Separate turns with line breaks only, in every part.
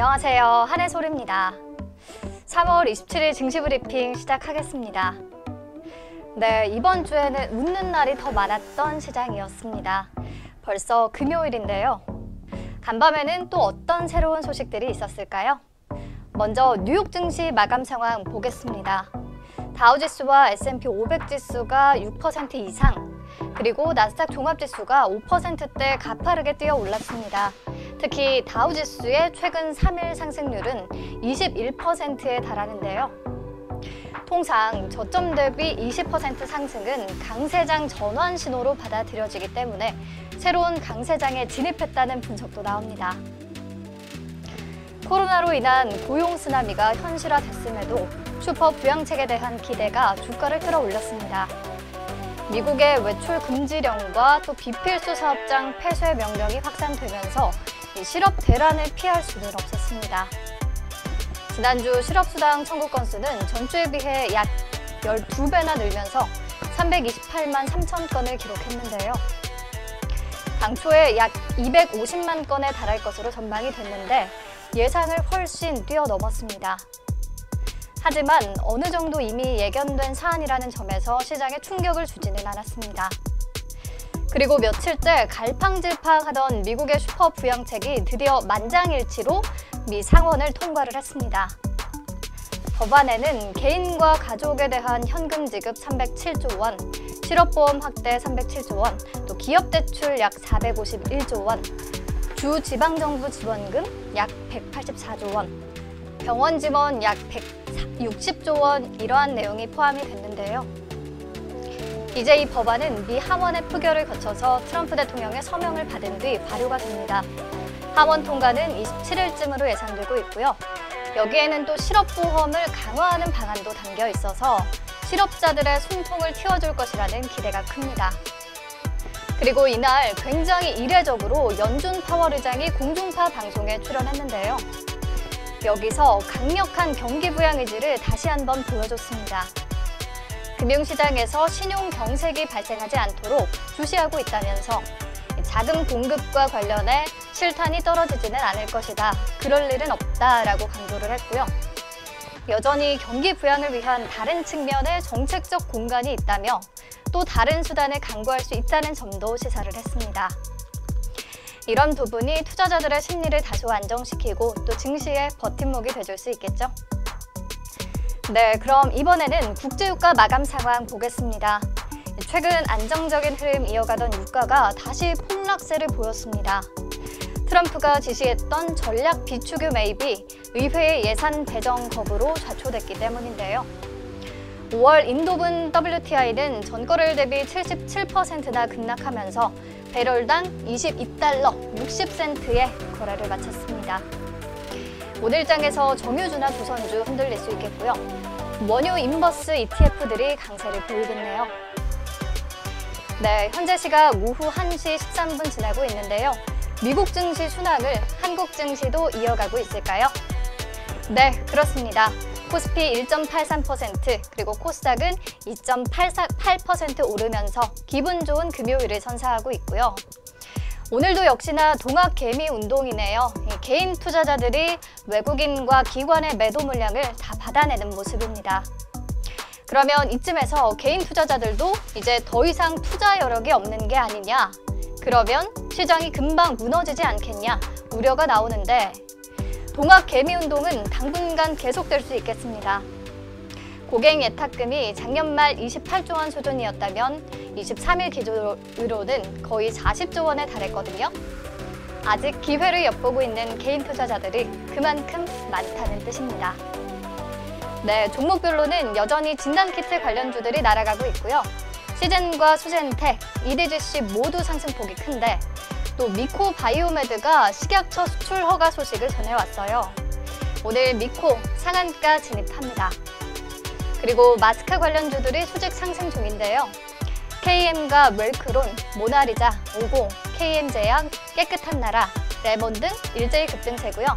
안녕하세요. 한혜솔입니다. 3월 27일 증시 브리핑 시작하겠습니다. 네, 이번 주에는 웃는 날이 더 많았던 시장이었습니다. 벌써 금요일인데요. 간밤에는 또 어떤 새로운 소식들이 있었을까요? 먼저 뉴욕 증시 마감 상황 보겠습니다. 다우지수와 S&P 500 지수가 6% 이상, 그리고 나스닥 종합지수가 5%대 가파르게 뛰어 올랐습니다. 특히 다우지수의 최근 3일 상승률은 21%에 달하는데요. 통상 저점 대비 20% 상승은 강세장 전환 신호로 받아들여지기 때문에 새로운 강세장에 진입했다는 분석도 나옵니다. 코로나로 인한 고용 쓰나미가 현실화됐음에도 슈퍼 부양책에 대한 기대가 주가를 끌어올렸습니다. 미국의 외출 금지령과 또 비필수 사업장 폐쇄 명령이 확산되면서 실업 대란을 피할 수는 없었습니다. 지난주 실업수당 청구 건수는 전주에 비해 약 12배나 늘면서 328만 3천 건을 기록했는데요. 당초에 약 250만 건에 달할 것으로 전망이 됐는데 예상을 훨씬 뛰어넘었습니다. 하지만 어느 정도 이미 예견된 사안이라는 점에서 시장에 충격을 주지는 않았습니다. 그리고 며칠째 갈팡질팡하던 미국의 슈퍼 부양책이 드디어 만장일치로 미 상원을 통과를 했습니다. 법안에는 개인과 가족에 대한 현금 지급 307조 원, 실업보험 확대 307조 원, 또 기업대출 약 451조 원, 주 지방정부 지원금 약 184조 원, 병원 지원 약 160조 원 이러한 내용이 포함이 됐는데요. 이제 이 법안은 미 하원의 표결을 거쳐서 트럼프 대통령의 서명을 받은 뒤 발효가 됩니다. 하원 통과는 27일쯤으로 예상되고 있고요. 여기에는 또 실업보험을 강화하는 방안도 담겨 있어서 실업자들의 숨통을 틔워줄 것이라는 기대가 큽니다. 그리고 이날 굉장히 이례적으로 연준 파월 의장이 공중파 방송에 출연했는데요. 여기서 강력한 경기 부양 의지를 다시 한번 보여줬습니다. 금융시장에서 신용 경색이 발생하지 않도록 주시하고 있다면서 자금 공급과 관련해 실탄이 떨어지지는 않을 것이다. 그럴 일은 없다라고 강조를 했고요. 여전히 경기 부양을 위한 다른 측면의 정책적 공간이 있다며 또 다른 수단을 강구할 수 있다는 점도 시사를 했습니다. 이런 부분이 투자자들의 심리를 다소 안정시키고 또 증시의 버팀목이 돼줄 수 있겠죠. 네, 그럼 이번에는 국제유가 마감 상황 보겠습니다. 최근 안정적인 흐름 이어가던 유가가 다시 폭락세를 보였습니다. 트럼프가 지시했던 전략 비축유 매입이 의회의 예산 배정 거부로 좌초됐기 때문인데요. 5월 인도분 WTI는 전거래일 대비 77%나 급락하면서 배럴당 22달러 60센트의 거래를 마쳤습니다. 오늘장에서 정유주나 조선주 흔들릴 수 있겠고요. 원유 인버스 ETF들이 강세를 보이겠네요. 네, 현재 시각 오후 1시 13분 지나고 있는데요. 미국 증시 순항을 한국 증시도 이어가고 있을까요? 네, 그렇습니다. 코스피 1.83%, 그리고 코스닥은 2.8% 오르면서 기분 좋은 금요일을 선사하고 있고요. 오늘도 역시나 동학개미 운동이네요. 개인 투자자들이 외국인과 기관의 매도 물량을 다 받아내는 모습입니다. 그러면 이쯤에서 개인 투자자들도 이제 더 이상 투자 여력이 없는 게 아니냐? 그러면 시장이 금방 무너지지 않겠냐? 우려가 나오는데 동학개미 운동은 당분간 계속될 수 있겠습니다. 고객 예탁금이 작년 말 28조 원 수준이었다면 23일 기준으로는 거의 40조 원에 달했거든요. 아직 기회를 엿보고 있는 개인 투자자들이 그만큼 많다는 뜻입니다. 네, 종목별로는 여전히 진단키트 관련주들이 날아가고 있고요. 시젠과 수젠텍, EDGC 모두 상승폭이 큰데 또 미코 바이오메드가 식약처 수출 허가 소식을 전해왔어요. 오늘 미코 상한가 진입합니다. 그리고 마스크 관련주들이 수직 상승 중인데요. KM과 웰크론, 모나리자, 오고, KM제약, 깨끗한 나라, 레몬 등 일제히 급등세고요.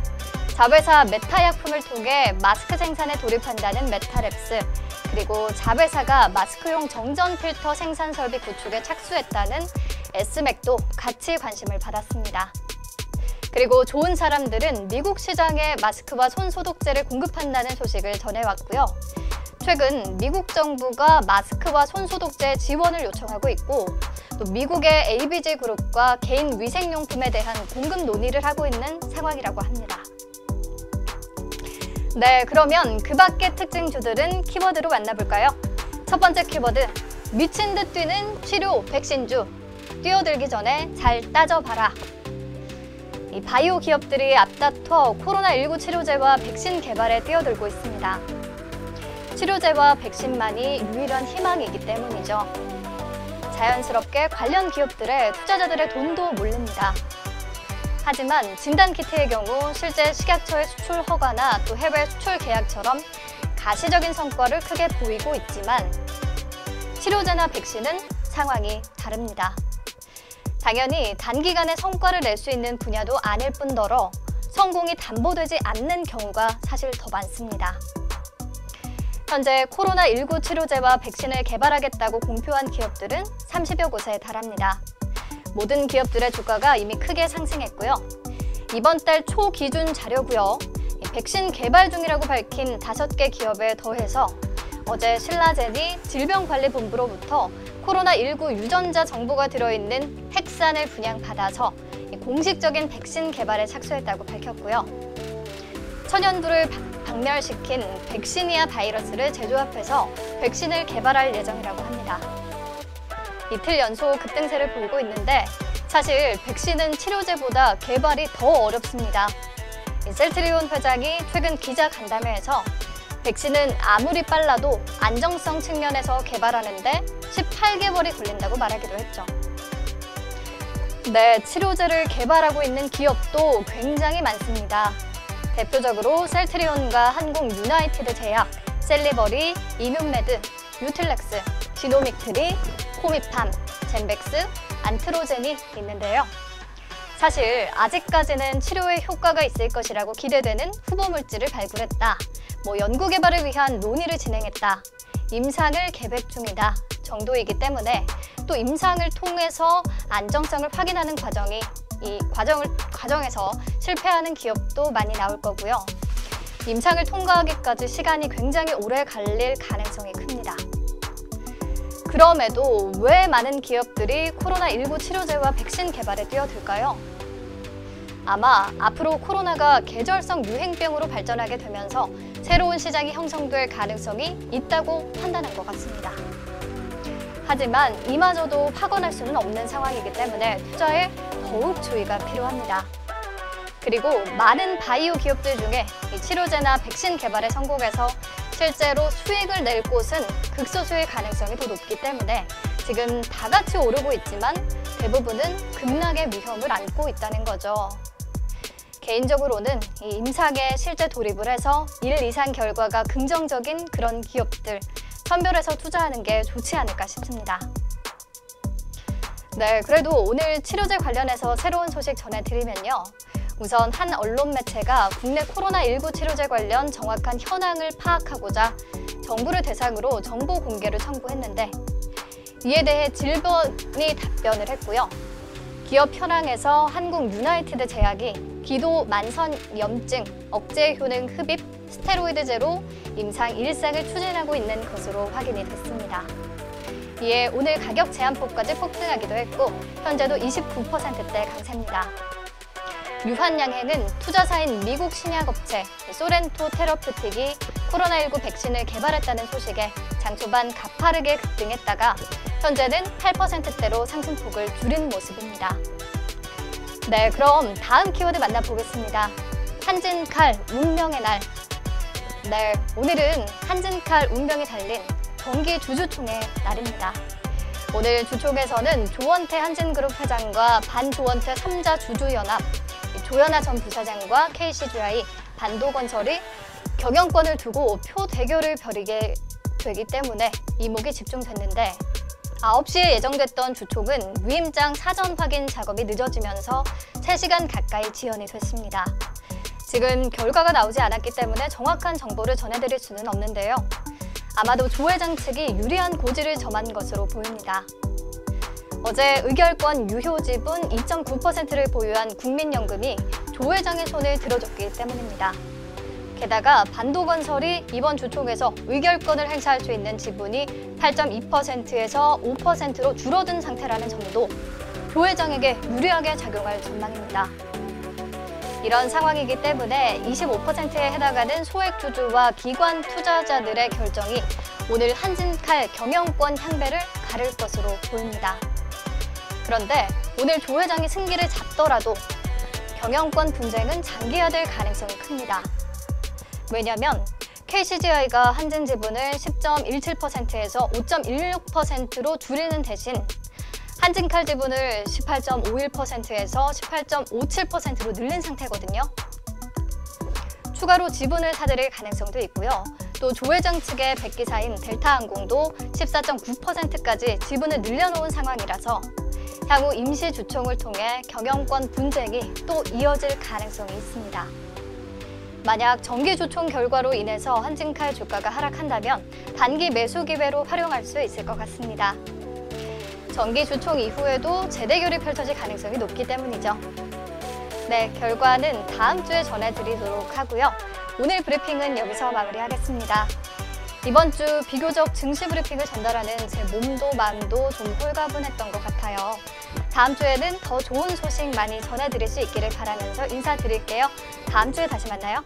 자회사 메타약품을 통해 마스크 생산에 돌입한다는 메타랩스, 그리고 자회사가 마스크용 정전 필터 생산 설비 구축에 착수했다는 S맥도 같이 관심을 받았습니다. 그리고 좋은 사람들은 미국 시장에 마스크와 손소독제를 공급한다는 소식을 전해왔고요. 최근 미국 정부가 마스크와 손소독제 지원을 요청하고 있고 또 미국의 ABG 그룹과 개인 위생용품에 대한 공급 논의를 하고 있는 상황이라고 합니다. 네, 그러면 그 밖의 특징주들은 키워드로 만나볼까요? 첫 번째 키워드, 미친 듯 뛰는 치료 백신주. 뛰어들기 전에 잘 따져봐라. 이 바이오 기업들이 앞다퉈 코로나19 치료제와 백신 개발에 뛰어들고 있습니다. 치료제와 백신만이 유일한 희망이기 때문이죠. 자연스럽게 관련 기업들의 투자자들의 돈도 몰립니다. 하지만 진단키트의 경우 실제 식약처의 수출 허가나 또 해외 수출 계약처럼 가시적인 성과를 크게 보이고 있지만 치료제나 백신은 상황이 다릅니다. 당연히 단기간에 성과를 낼 수 있는 분야도 아닐 뿐더러 성공이 담보되지 않는 경우가 사실 더 많습니다. 현재 코로나19 치료제와 백신을 개발하겠다고 공표한 기업들은 30여 곳에 달합니다. 모든 기업들의 주가가 이미 크게 상승했고요. 이번 달 초 기준 자료고요. 백신 개발 중이라고 밝힌 5개 기업에 더해서 어제 신라젠이 질병관리본부로부터 코로나19 유전자 정보가 들어있는 핵산을 분양받아서 공식적인 백신 개발에 착수했다고 밝혔고요. 천연두를 박멸시킨 백시니아 바이러스를 재조합해서 백신을 개발할 예정이라고 합니다. 이틀 연속 급등세를 보이고 있는데 사실 백신은 치료제보다 개발이 더 어렵습니다. 셀트리온 회장이 최근 기자 간담회에서 백신은 아무리 빨라도 안정성 측면에서 개발하는데 18개월이 걸린다고 말하기도 했죠. 네, 치료제를 개발하고 있는 기업도 굉장히 많습니다. 대표적으로 셀트리온과 한국 유나이티드 제약, 셀리버리, 이뮨메드, 유틸렉스, 지노믹트리, 코미팜, 젠백스, 안트로젠이 있는데요. 사실 아직까지는 치료에 효과가 있을 것이라고 기대되는 후보 물질을 발굴했다. 연구개발을 위한 논의를 진행했다. 임상을 계획 중이다. 정도이기 때문에 또 임상을 통해서 안정성을 확인하는 이 과정에서 실패하는 기업도 많이 나올 거고요. 임상을 통과하기까지 시간이 굉장히 오래 걸릴 가능성이 큽니다. 그럼에도 왜 많은 기업들이 코로나19 치료제와 백신 개발에 뛰어들까요? 아마 앞으로 코로나가 계절성 유행병으로 발전하게 되면서 새로운 시장이 형성될 가능성이 있다고 판단한 것 같습니다. 하지만 이마저도 확언할 수는 없는 상황이기 때문에 투자에 더욱 주의가 필요합니다. 그리고 많은 바이오 기업들 중에 이 치료제나 백신 개발에 성공해서 실제로 수익을 낼 곳은 극소수의 가능성이 더 높기 때문에 지금 다 같이 오르고 있지만 대부분은 급락의 위험을 안고 있다는 거죠. 개인적으로는 이 임상에 실제 돌입을 해서 1 이상 결과가 긍정적인 그런 기업들 선별해서 투자하는 게 좋지 않을까 싶습니다. 네, 그래도 오늘 치료제 관련해서 새로운 소식 전해드리면요. 우선 한 언론 매체가 국내 코로나19 치료제 관련 정확한 현황을 파악하고자 정부를 대상으로 정보 공개를 청구했는데 이에 대해 질본이 답변을 했고요. 기업 현황에서 한국 유나이티드 제약이 기도 만선염증 억제 효능 흡입 스테로이드제로 임상 1상을 추진하고 있는 것으로 확인이 됐습니다. 이에 오늘 가격 제한폭까지 폭등하기도 했고 현재도 29%대 강세입니다. 유한양행은 투자사인 미국 신약업체 소렌토 테러퓨틱이 코로나19 백신을 개발했다는 소식에 장 초반 가파르게 급등했다가 현재는 8%대로 상승폭을 줄인 모습입니다. 네, 그럼 다음 키워드 만나보겠습니다. 한진칼 운명의 날. 네, 오늘은 한진칼 운명이 달린 정기 주주총회 날입니다. 오늘 주총에서는 조원태 한진그룹 회장과 반조원태 3자 주주연합, 조현아 전 부사장과 KCGI, 반도건설이 경영권을 두고 표 대결을 벌이게 되기 때문에 이목이 집중됐는데 9시에 예정됐던 주총은 위임장 사전 확인 작업이 늦어지면서 3시간 가까이 지연이 됐습니다. 지금 결과가 나오지 않았기 때문에 정확한 정보를 전해드릴 수는 없는데요. 아마도 조 회장 측이 유리한 고지를 점한 것으로 보입니다. 어제 의결권 유효 지분 2.9%를 보유한 국민연금이 조 회장의 손을 들어줬기 때문입니다. 게다가 반도건설이 이번 주총에서 의결권을 행사할 수 있는 지분이 8.2%에서 5%로 줄어든 상태라는 점도 조 회장에게 유리하게 작용할 전망입니다. 이런 상황이기 때문에 25%에 해당하는 소액 주주와 기관 투자자들의 결정이 오늘 한진칼 경영권 향배를 가를 것으로 보입니다. 그런데 오늘 조 회장이 승기를 잡더라도 경영권 분쟁은 장기화될 가능성이 큽니다. 왜냐하면 KCGI가 한진 지분을 10.17%에서 5.16%로 줄이는 대신 한진칼 지분을 18.51%에서 18.57%로 늘린 상태거든요. 추가로 지분을 사들일 가능성도 있고요. 또 조 회장 측의 백기사인 델타항공도 14.9%까지 지분을 늘려놓은 상황이라서 향후 임시 주총을 통해 경영권 분쟁이 또 이어질 가능성이 있습니다. 만약 정기 주총 결과로 인해서 한진칼 주가가 하락한다면 단기 매수 기회로 활용할 수 있을 것 같습니다. 정기 주총 이후에도 재대결이 펼쳐질 가능성이 높기 때문이죠. 네, 결과는 다음 주에 전해드리도록 하고요. 오늘 브리핑은 여기서 마무리하겠습니다. 이번 주 비교적 증시 브리핑을 전달하는 제 몸도 마음도 좀 홀가분했던 것 같아요. 다음 주에는 더 좋은 소식 많이 전해드릴 수 있기를 바라면서 인사드릴게요. 다음 주에 다시 만나요.